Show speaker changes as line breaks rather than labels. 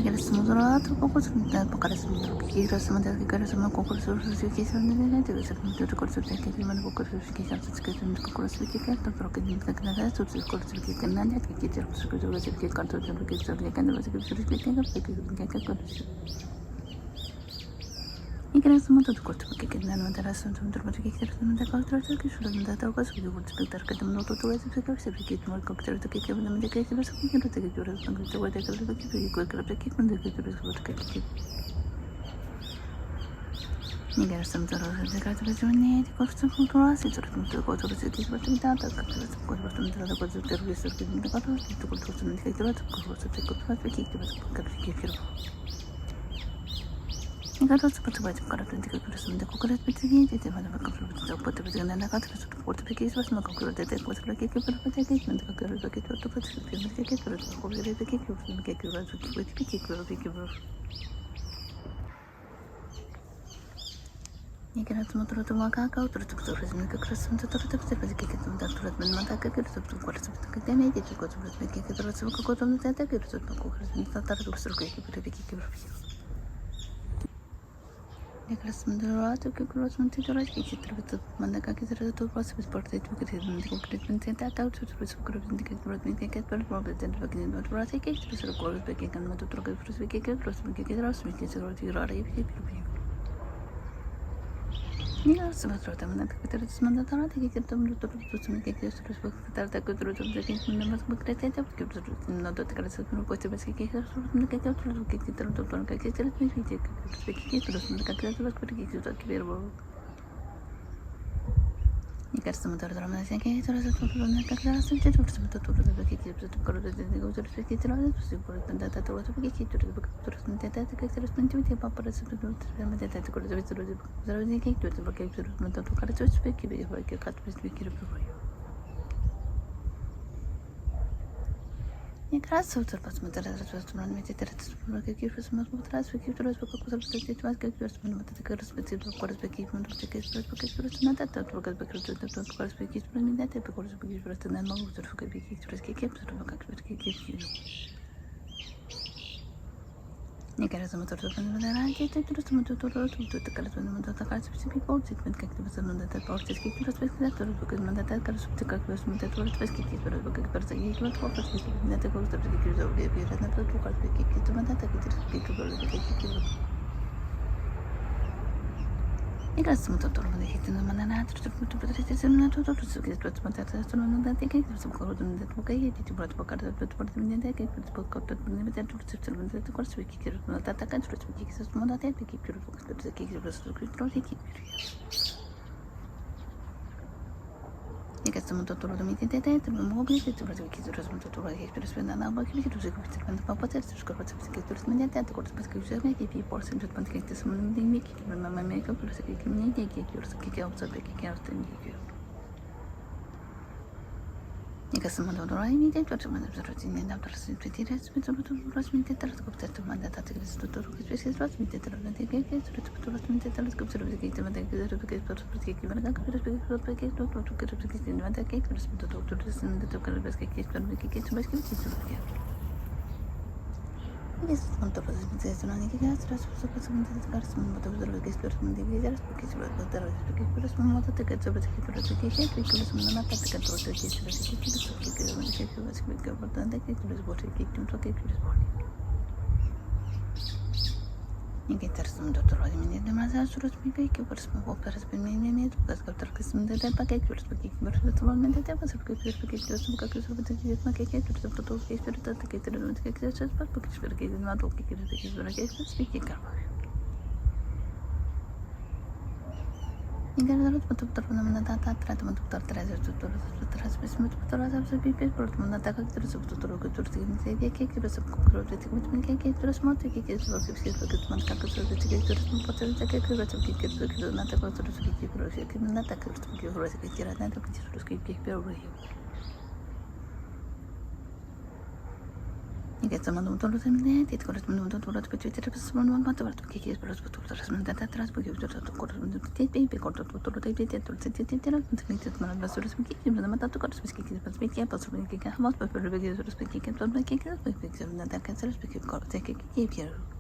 イギリスもドラーとここするんだバカレスもドキラスまでイギリスもここする数字するんでねというセブンところするだけで今の僕する気がつけてるここする気がところけにかけながらそっちころする気がなんで聞いてるすることがする気がとても気がする気がする気がする気がするイギリスもところとけなのでらすんところけてるのでころとけするのだとかすることとけてものととはするかする気がもこくてるとけてもでけてるそこにるとけてるそこにとはでけるとけてるこれけてるけてるそことけてるイギリスもとろでかとじにこそころはせとるところとけてるとみたとかころとみたところとるするけどところとするけどところとけてるとけてるかけてるイギリスもとばからとてくるすんでここで別に出てまだかくるとこって別になかったらちょっとこってけすのかくるでてこそらけけぶらけけなんかくるだけとぶつけてけけるとこれでけけくるけけるときぶきくるけけぶイギリスもとるとまかかとるとくるすんでくるすんでとるとくてけけとんだとるとまたかけるとこれとけてねでところとけけとるとこことんでたけるとここるとたるとするけけぶれけけぶイギリスもとるとけくるとんでとるけけとるとまだかけてるところスポーツでとけてるんでこれとんでたたとるところでけけるとけけとるとでとけにとるとけけとるころでけけのとるけとるけけとるけけとるけけとるけけとるけけとるニガスバトルためなくてるつまんだたらできてると思うとるとつめてきてるとたらたくとるとできてるのまずくれてたくとるのとてからするのこてばせきてるのけてるとけてるとかけてるときてるときてるのかけてるときてるときてるイギリスもとるとらませけてるとるのかけてるときてるときてるところででごとるときてるところでたとるときてるとるのでたけてるときてパパラスとるとまでたところでそれでそれでけてるとけてるのとからとスペキビでほいけかとスペキルブロイギリスをとるとまたらとるのめてたらとるけけるとまたらスペキルとここそとてとまけるとまたてくるスペキルところスペキルとてけスペキルとなたとかスペキルところスペキルになってころスペキルとなまうとるけけるけけるとかけけるイギリスもとるとまだらけてるとまたとるとからとまたからスペキルとてかけてますのでたとてけるスペキルとるとまだたからスペキルとまたとるスペキルとるけからさいくところスペキルになってころスペキルとレベルなととからスペキルとまたたけてるスペキルとるけけるイギリスもとるので人のまななとるととてするなととるすけとまたそののだてけそころでとかいてととからととでねけとととねてととるところスペキルとたたかとるスペキルとまだてけるとかとけるととできるイギリスもとると見てててもぐりてとるけどもととるけどスペななばきるとせくてパパてとかとけとるめてところスペキルとめきピーポーセントとけてそのでめきままめかとるせきにてけるけけをそべきけをてにけイギリスもとるにてとるまでとるになとるせててるスペとるとるみてたらとこてとまだたてるととるけスペとるみてたらてけけとるとるみてたらとそれでけてまでけるけとるけけまだかるけとるけとるけとるけてまだけるスペとるすんでとからべけけとるけけとばけてとるけイギリスもとるでそのにけがそれそこそんでからそのまたとるけとるんでけるけとるとるけるそのまたてけとるけとるけけけそのまたてけとるけとるけとるけけるまでけとるけけまたでけとるボテけとるけとるイギリスもとるにねでまさそれみけけそのからスペにねとかとるけそんでパケとるけけまたそのめでてそれけとるけとそのかけそれでけまけけとるとけとるとけとるのけけそれパケとるけまとけけとるけそれけそれけかイギリスもとるのなたたたともとるたらとるとるスペもとるさそびけとるもなたかけとるとるけとるけけけけとるそころでてもけけとるもてけけとるけけとるまたかけとるけとるもとるけけとるけけとるなたかとるけけとるけなたかとるけとるけけなたかとるけけとる Get some of the it got to the Twitter, someone but to kick his brother to the husband that has to give to the quarter of the baby, quarter to the baby, to the city, to the ambassadors, speaking, the matter to go to speaking, but speaking, possibly making a house, but speaking, and some making it, but that can speak, take it here.